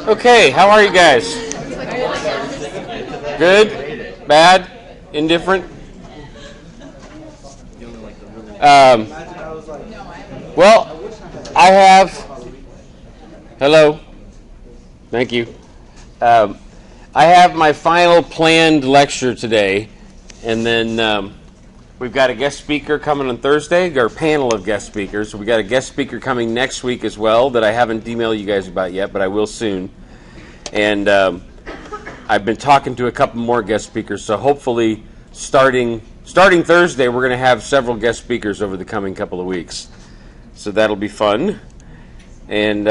Okay, how are you guys? Good? Bad? Indifferent? Well, I have... Hello? Thank you. I have my final planned lecture today, and then we've got a guest speaker coming on Thursday, or a panel of guest speakers. We got a guest speaker coming next week as well that I haven't emailed you guys about yet, but I will soon. And I've been talking to a couple more guest speakers, so hopefully starting Thursday, we're going to have several guest speakers over the coming couple of weeks. So that'll be fun. And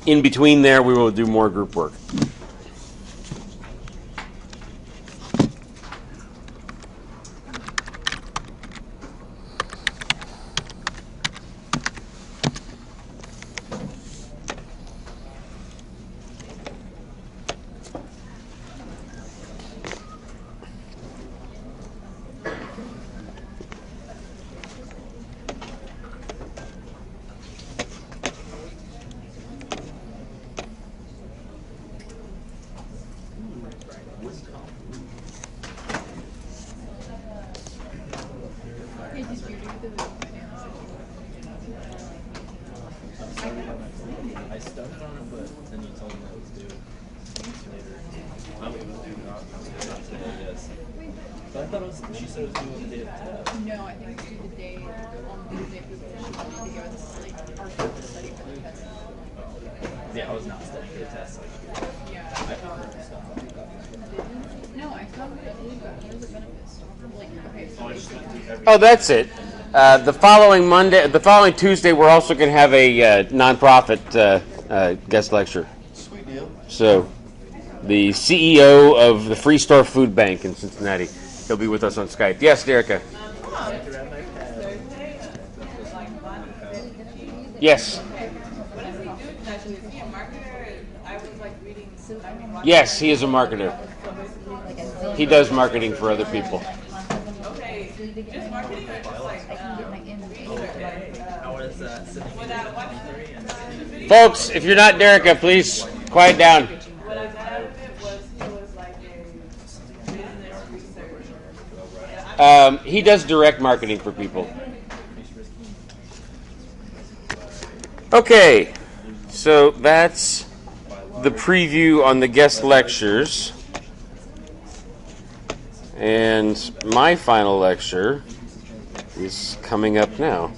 in between there, we will do more group work. Oh, that's it. The following Tuesday, we're also going to have a nonprofit guest lecture. Sweet deal. So, the CEO of the Free Store Food Bank in Cincinnati, he'll be with us on Skype. Yes, Derica. Yes. Yes, he is a marketer. He does marketing for other people. Folks, if you're not Derica, please quiet down. He does direct marketing for people. Okay, so that's the preview on the guest lectures. And my final lecture is coming up now.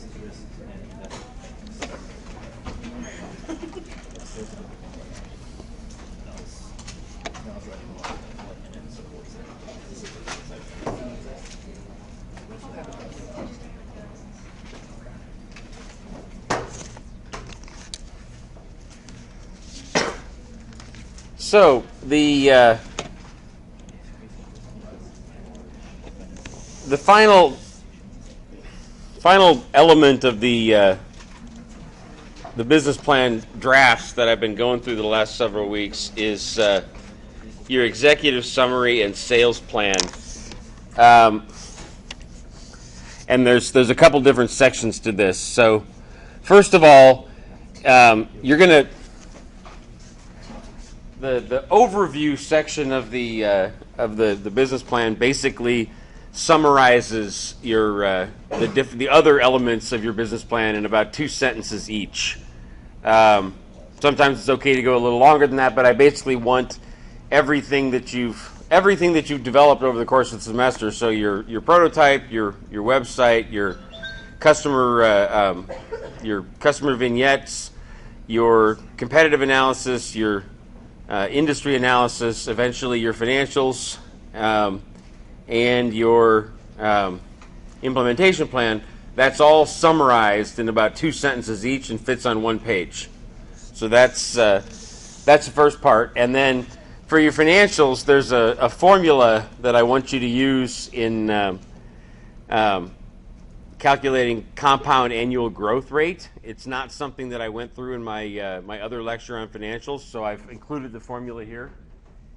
So the final element of the business plan drafts that I've been going through the last several weeks is your executive summary and sales plan. And there's a couple different sections to this. So first of all, you're going to the overview section of the business plan basically summarizes your the other elements of your business plan in about 2 sentences each. Sometimes it's okay to go a little longer than that, but I basically want everything that you've developed over the course of the semester. So your prototype, your website, your customer vignettes, your competitive analysis, your industry analysis, eventually your financials, and your implementation plan. That's all summarized in about 2 sentences each and fits on 1 page. So that's the first part. And then for your financials, there's a formula that I want you to use in calculating compound annual growth rate. It's not something that I went through in my my other lecture on financials, so I've included the formula here.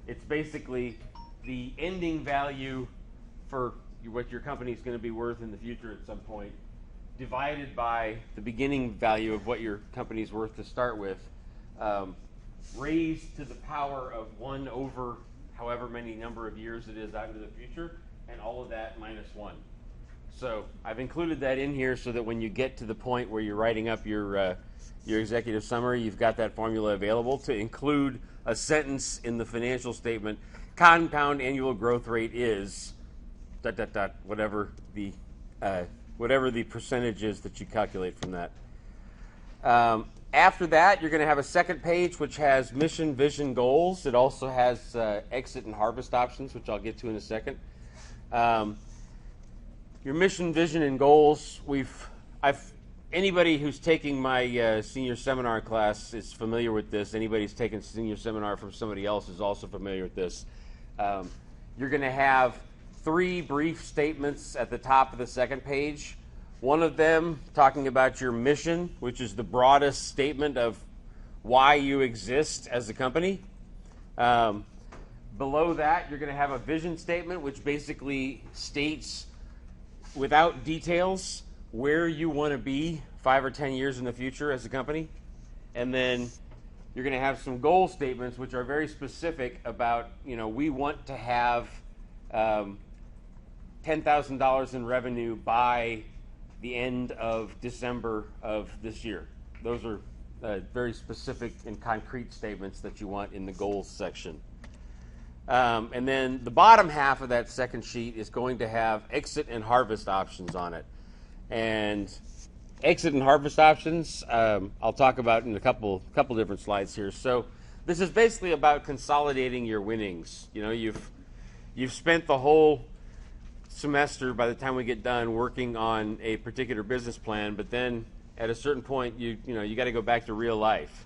It's basically the ending value for what your company is going to be worth in the future at some point, divided by the beginning value of what your company's worth to start with, raised to the power of 1 over however many number of years it is out into the future, and all of that minus 1. So I've included that in here so that when you get to the point where you're writing up your executive summary, you've got that formula available to include a sentence in the financial statement. Compound annual growth rate is ... whatever the percentage is that you calculate from that. After that, you're going to have a second page which has mission, vision, goals. It also has exit and harvest options, which I'll get to in a second. Your mission, vision, and goals. Anybody who's taking my senior seminar class is familiar with this. Anybody who's taken senior seminar from somebody else is also familiar with this. You're going to have 3 brief statements at the top of the second page. One of them talking about your mission, which is the broadest statement of why you exist as a company. Below that, you're going to have a vision statement, which basically states, without details, where you want to be 5 or 10 years in the future as a company. And then you're going to have some goal statements, which are very specific about, we want to have $10,000 in revenue by the end of December of this year. Those are very specific and concrete statements that you want in the goals section. And then the bottom half of that second sheet is going to have exit and harvest options on it. And exit and harvest options, I'll talk about in a couple different slides here. So this is basically about consolidating your winnings. You've spent the whole semester, by the time we get done, working on a particular business plan, but then at a certain point you got to go back to real life.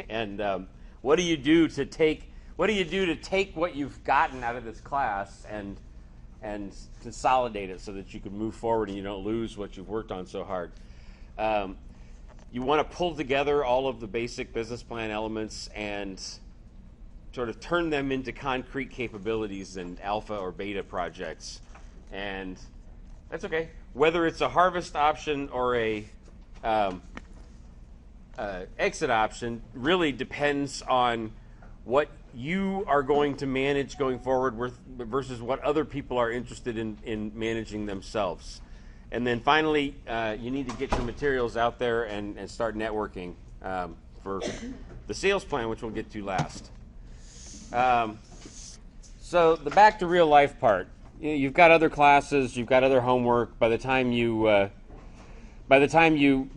And what do you do to take what you've gotten out of this class and consolidate it so that you can move forward and you don't lose what you've worked on so hard? You want to pull together all of the basic business plan elements and sort of turn them into concrete capabilities and alpha or beta projects. And that's okay. Whether it's a harvest option or a exit option really depends on what you are going to manage going forward versus what other people are interested in managing themselves. And then finally, you need to get your materials out there and start networking for the sales plan, which we'll get to last. So the back to real life part. You've got other classes, you've got other homework. By the time you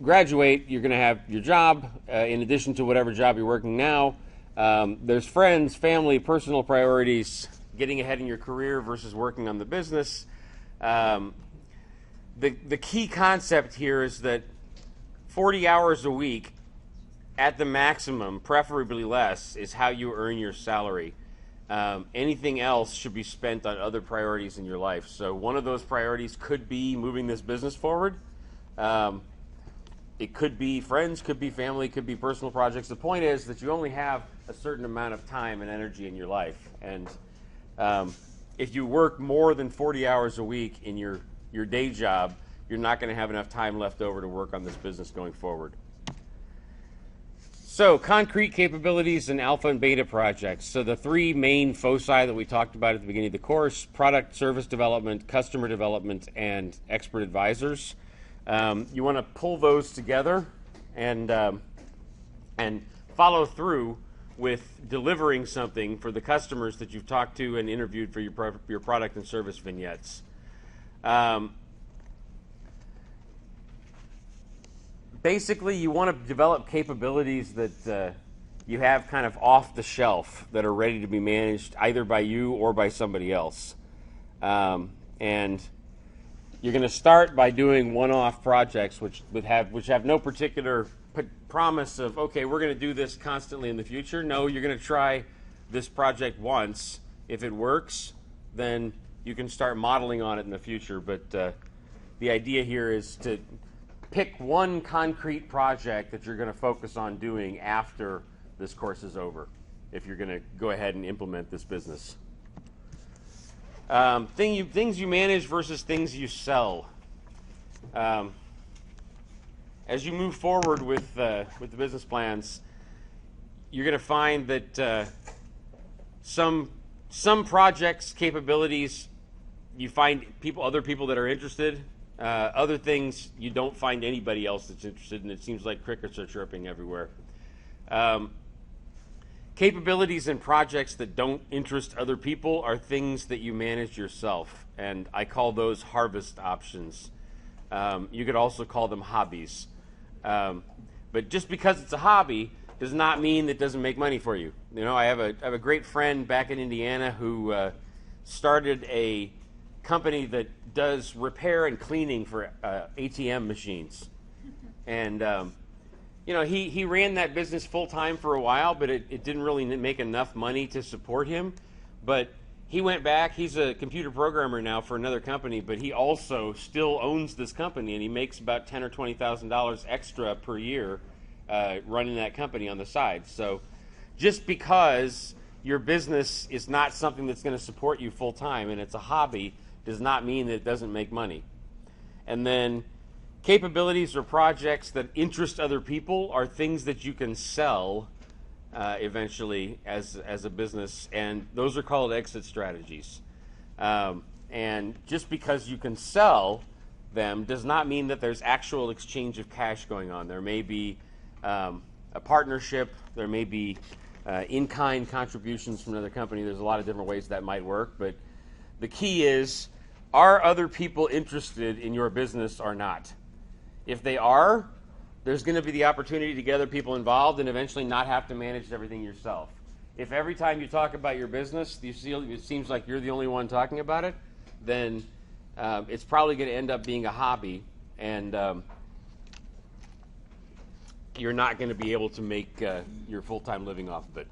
graduate, you're going to have your job. In addition to whatever job you're working now, there's friends, family, personal priorities, getting ahead in your career versus working on the business. The key concept here is that 40 hours a week at the maximum, preferably less, is how you earn your salary. Anything else should be spent on other priorities in your life. So one of those priorities could be moving this business forward. It could be friends, could be family, could be personal projects. The point is that you only have a certain amount of time and energy in your life. And if you work more than 40 hours a week in your day job, you're not going to have enough time left over to work on this business going forward. So, concrete capabilities and alpha and beta projects. So the 3 main foci that we talked about at the beginning of the course: product, service development, customer development, and expert advisors. You want to pull those together and follow through with delivering something for the customers that you've talked to and interviewed for your product and service vignettes. Basically, you want to develop capabilities that you have kind of off the shelf that are ready to be managed either by you or by somebody else. And you're going to start by doing one-off projects which have no particular promise of, okay, we're going to do this constantly in the future. No, you're going to try this project once. If it works, then you can start modeling on it in the future. But the idea here is to pick one concrete project that you're going to focus on doing after this course is over, if you're going to go ahead and implement this business. Things you manage versus things you sell. as you move forward with the business plans, you're going to find that some projects, capabilities, you find other people that are interested. Other things you don't find anybody else that's interested, and it seems like crickets are chirping everywhere. Capabilities and projects that don't interest other people are things that you manage yourself, and I call those harvest options. You could also call them hobbies. But just because it's a hobby does not mean that it doesn't make money for you. You know, I have a great friend back in Indiana who started a company that does repair and cleaning for ATM machines. And, you know, he ran that business full time for a while, but it didn't really make enough money to support him. But he went back. He's a computer programmer now for another company, but he also still owns this company, and he makes about $10,000 or $20,000 extra per year running that company on the side. So just because your business is not something that's going to support you full time and it's a hobby does not mean that it doesn't make money. And then capabilities or projects that interest other people are things that you can sell eventually as a business, and those are called exit strategies. And just because you can sell them does not mean that there's actual exchange of cash going on. There may be a partnership, there may be in-kind contributions from another company. There's a lot of different ways that might work, but the key is, are other people interested in your business or not? If they are, there's going to be the opportunity to get other people involved and eventually not have to manage everything yourself. If every time you talk about your business, it seems like you're the only one talking about it, then it's probably going to end up being a hobby, and you're not going to be able to make your full-time living off of it.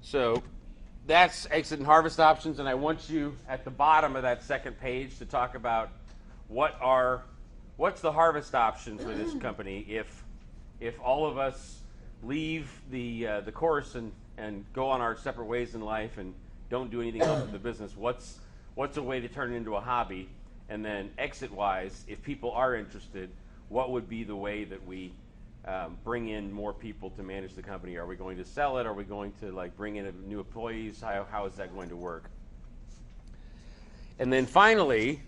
So that's exit and harvest options, and I want you at the bottom of that second page to talk about what's the harvest option for this company if all of us leave the course and go on our separate ways in life and don't do anything else with the business. What's a way to turn it into a hobby? And then exit-wise, if people are interested, what would be the way that we bring in more people to manage the company? Are we going to sell it? Are we going to bring in new employees? How is that going to work? And then finally,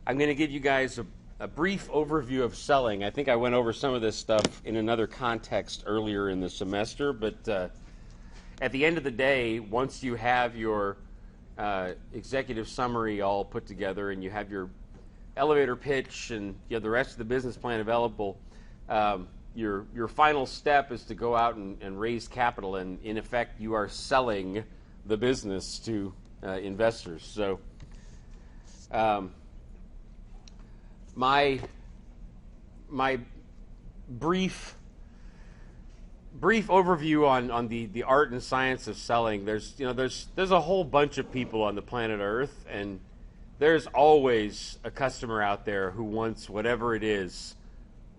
I'm going to give you guys a brief overview of selling. I think I went over some of this stuff in another context earlier in the semester, but at the end of the day, once you have your executive summary all put together and you have your elevator pitch and you have the rest of the business plan available, your final step is to go out and raise capital, and in effect you are selling the business to investors. So my brief overview on the art and science of selling. There's a whole bunch of people on the planet Earth, and there's always a customer out there who wants whatever it is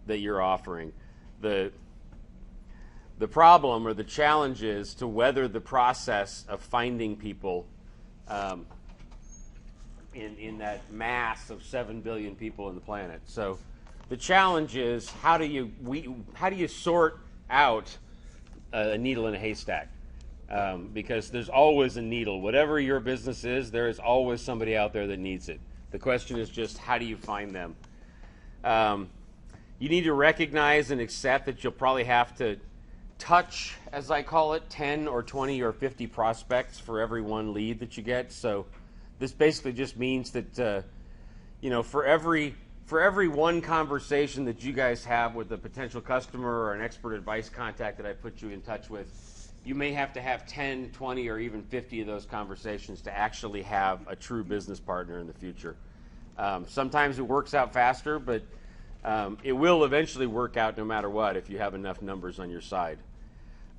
that you're offering. The problem or the challenge is to weather the process of finding people in that mass of 7 billion people on the planet. So the challenge is how do you sort out a needle in a haystack? Because there's always a needle. Whatever your business is, there is always somebody out there that needs it. The question is just how do you find them? You need to recognize and accept that you'll probably have to touch, as I call it, 10 or 20 or 50 prospects for every one lead that you get. So this basically just means that for every one conversation that you guys have with a potential customer or an expert advice contact that I put you in touch with, you may have to have 10, 20, or even 50 of those conversations to actually have a true business partner in the future. Sometimes it works out faster, but it will eventually work out no matter what if you have enough numbers on your side.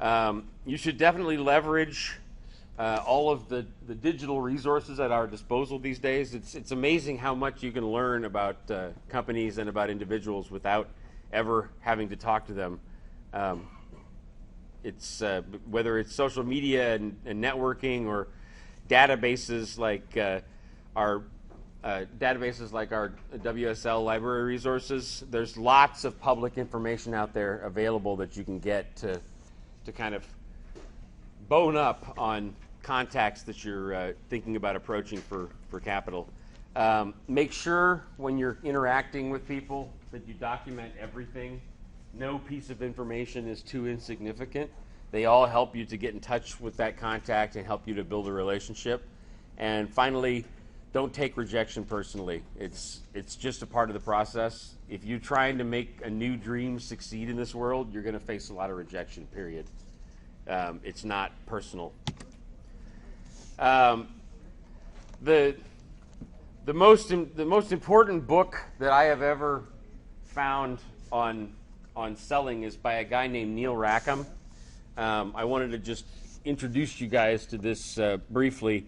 You should definitely leverage all of the digital resources at our disposal these days. It's amazing how much you can learn about companies and about individuals without ever having to talk to them. It's whether it's social media and networking or databases like our databases like our WSL library resources. There's lots of public information out there available that you can get to kind of bone up on contacts that you're thinking about approaching for capital. Make sure when you're interacting with people that you document everything. No piece of information is too insignificant. They all help you to get in touch with that contact and help you to build a relationship. And finally, don't take rejection personally. It's just a part of the process. If you're trying to make a new dream succeed in this world, you're going to face a lot of rejection, period. It's not personal. The most important book that I have ever found on selling is by a guy named Neil Rackham. I wanted to just introduce you guys to this briefly.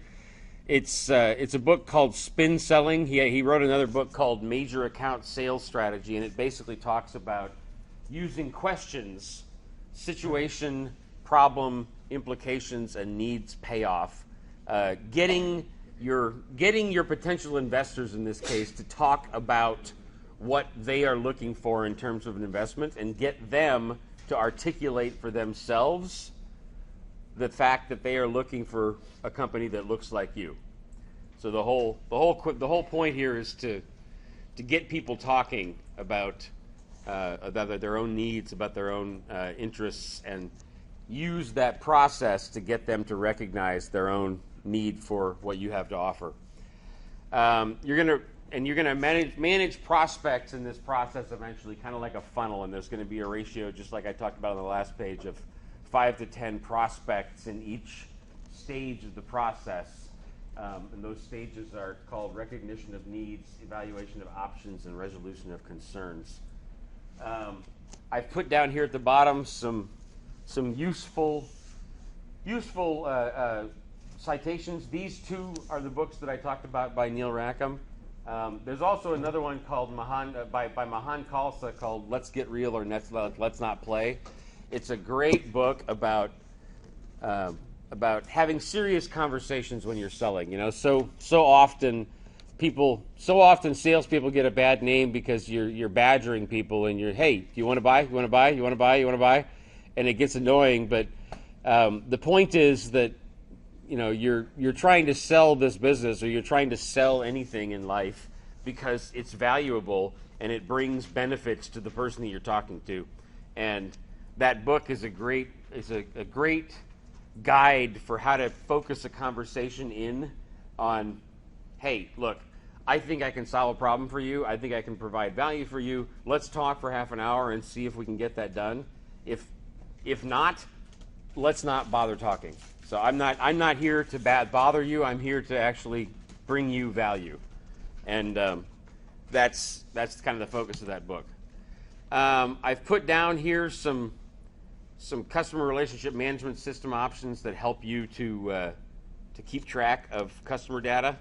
It's a book called Spin Selling. He wrote another book called Major Account Sales Strategy, and it basically talks about using questions, situation, problem, implications, and needs payoff, getting your potential investors in this case to talk about what they are looking for in terms of an investment and get them to articulate for themselves the fact that they are looking for a company that looks like you. So the whole point here is to get people talking about their own needs, about their own interests, and use that process to get them to recognize their own need for what you have to offer. You're gonna manage prospects in this process eventually, kind of like a funnel, and there's going to be a ratio, just like I talked about on the last page, of 5 to 10 prospects in each stage of the process. And those stages are called recognition of needs, evaluation of options, and resolution of concerns. I've put down here at the bottom some useful citations. These two are the books that I talked about by Neil Rackham. There's also another one called by Mahan Khalsa called Let's Get Real or Let's Not Play. It's a great book about having serious conversations when you're selling. You know, so often salespeople get a bad name because you're badgering people and you're, hey, do you want to buy? You want to buy? You want to buy? You want to buy? And it gets annoying. But the point is that, you know, you're trying to sell this business, or you're trying to sell anything in life because it's valuable and it brings benefits to the person that you're talking to. And that book is a great guide for how to focus a conversation in on, hey, look, I think I can solve a problem for you. I think I can provide value for you. Let's talk for half an hour and see if we can get that done. If not, let's not bother talking. So I'm not here to bother you. I'm here to actually bring you value, and that's kind of the focus of that book. I've put down here some customer relationship management system options that help you to keep track of customer data.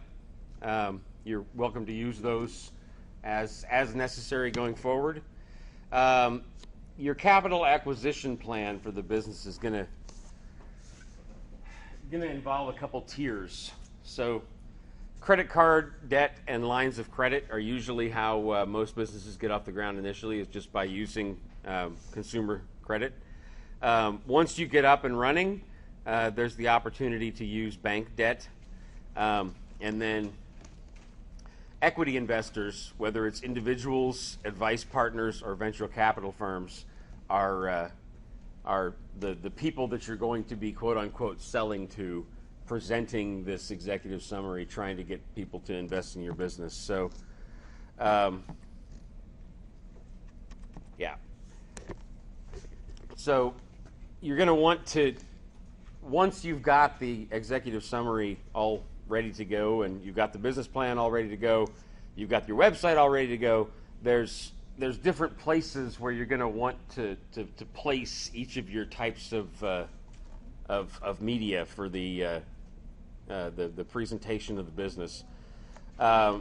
You're welcome to use those as necessary going forward. Your capital acquisition plan for the business is going to involve a couple tiers. So credit card debt and lines of credit are usually how most businesses get off the ground initially, is just by using consumer credit. Once you get up and running, there's the opportunity to use bank debt. And then equity investors, whether it's individuals, advice partners, or venture capital firms, are the people that you're going to be, quote unquote, selling to, presenting this executive summary, trying to get people to invest in your business. So, yeah. So you're going to want to, once you've got the executive summary all ready to go, and you've got the business plan all ready to go, you've got your website all ready to go, there's different places where you're going to want to place each of your types of media for the presentation of the business.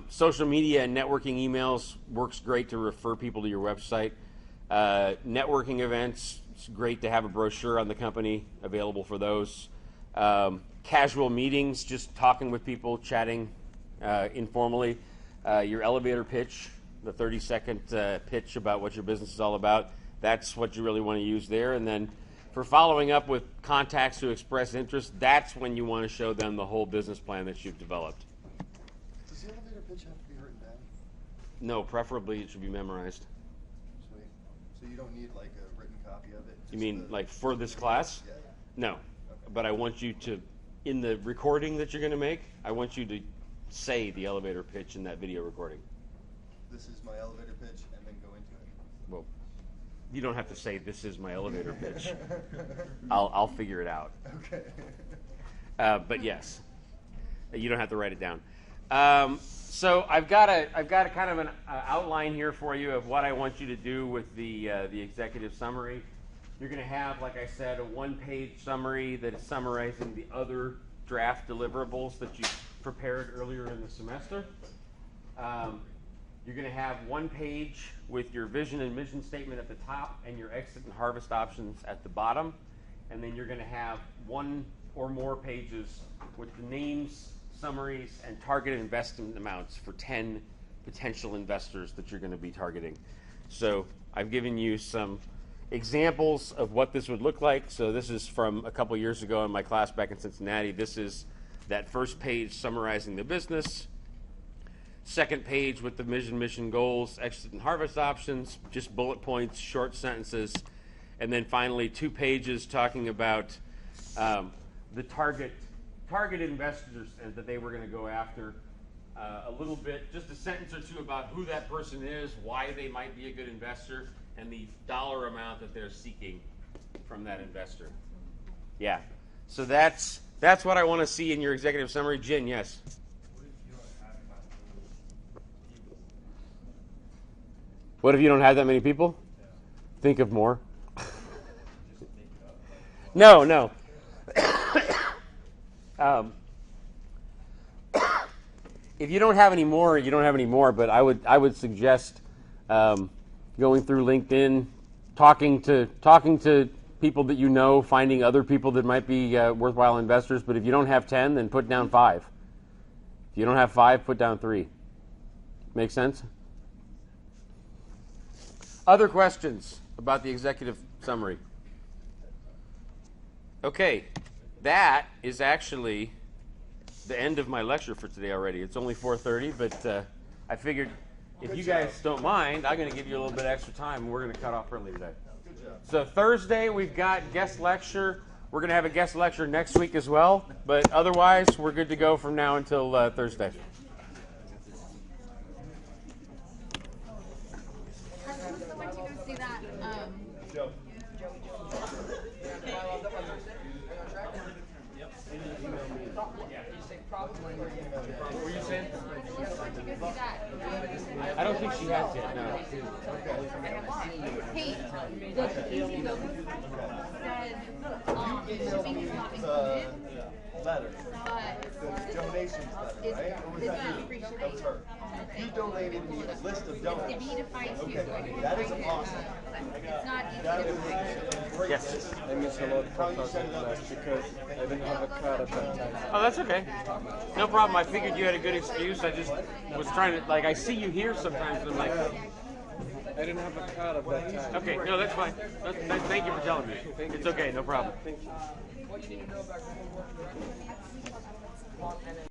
Social media and networking emails works great to refer people to your website. Networking events, it's great to have a brochure on the company available for those. Casual meetings, just talking with people, chatting informally. your elevator pitch, the 30-second pitch about what your business is all about. That's what you really want to use there. And then for following up with contacts who express interest, that's when you want to show them the whole business plan that you've developed. Does the elevator pitch have to be written down? No, preferably it should be memorized. Sweet. So you don't need like a written copy of it? You mean like for this class? Yeah. No. Okay. But I want you to, in the recording that you're going to make, I want you to say the elevator pitch in that video recording. This is my elevator pitch, and then go into it. Well, you don't have to say this is my elevator pitch. I'll figure it out. Okay. But yes, you don't have to write it down. So I've got a kind of an outline here for you of what I want you to do with the executive summary. You're going to have, like I said, a one-page summary that is summarizing the other draft deliverables that you prepared earlier in the semester. You're going to have one page with your vision and mission statement at the top and your exit and harvest options at the bottom. And then you're going to have one or more pages with the names, summaries, and targeted investment amounts for 10 potential investors that you're going to be targeting. So I've given you some examples of what this would look like. So this is from a couple years ago in my class back in Cincinnati. This is that first page summarizing the business. Second page with the mission goals, exit and harvest options, just bullet points, short sentences. And then finally 2 pages talking about the target investors and that they were going to go after. A little bit, just a sentence or two about who that person is, why they might be a good investor, and the dollar amount that they're seeking from that investor. Yeah. So that's what I want to see in your executive summary. Jen, yes? What if you don't have that many people? Think of more. No. If you don't have any more, you don't have any more. But I would suggest going through LinkedIn, talking to people that you know, finding other people that might be worthwhile investors. But if you don't have 10, then put down 5. If you don't have 5, put down 3. Make sense? Other questions about the executive summary? Okay, that is actually the end of my lecture for today already. It's only 4:30, but I figured if you guys don't mind, I'm going to give you a little bit extra time, and we're going to cut off early today. Good job. So Thursday, we've got guest lecture. We're going to have a guest lecture next week as well, but otherwise, we're good to go from now until Thursday. What were you saying? I don't think she has yet, no. Hey, the email said shipping is not included, Letter. but The donations letter, right? Or was this that is you? free That shipping. was her. You donated me a list of donors. It's me to find you. Okay, that is awesome. It's not easy That to is find. great. Yes. I missed a lot for talking class because I didn't have a card at that time. Oh, that's okay. No problem. I figured you had a good excuse. I just was trying to, I see you here sometimes, and I'm like, I didn't have a card at that time. okay, no, that's fine. Thank you for telling me. It's okay, no problem. Thank you.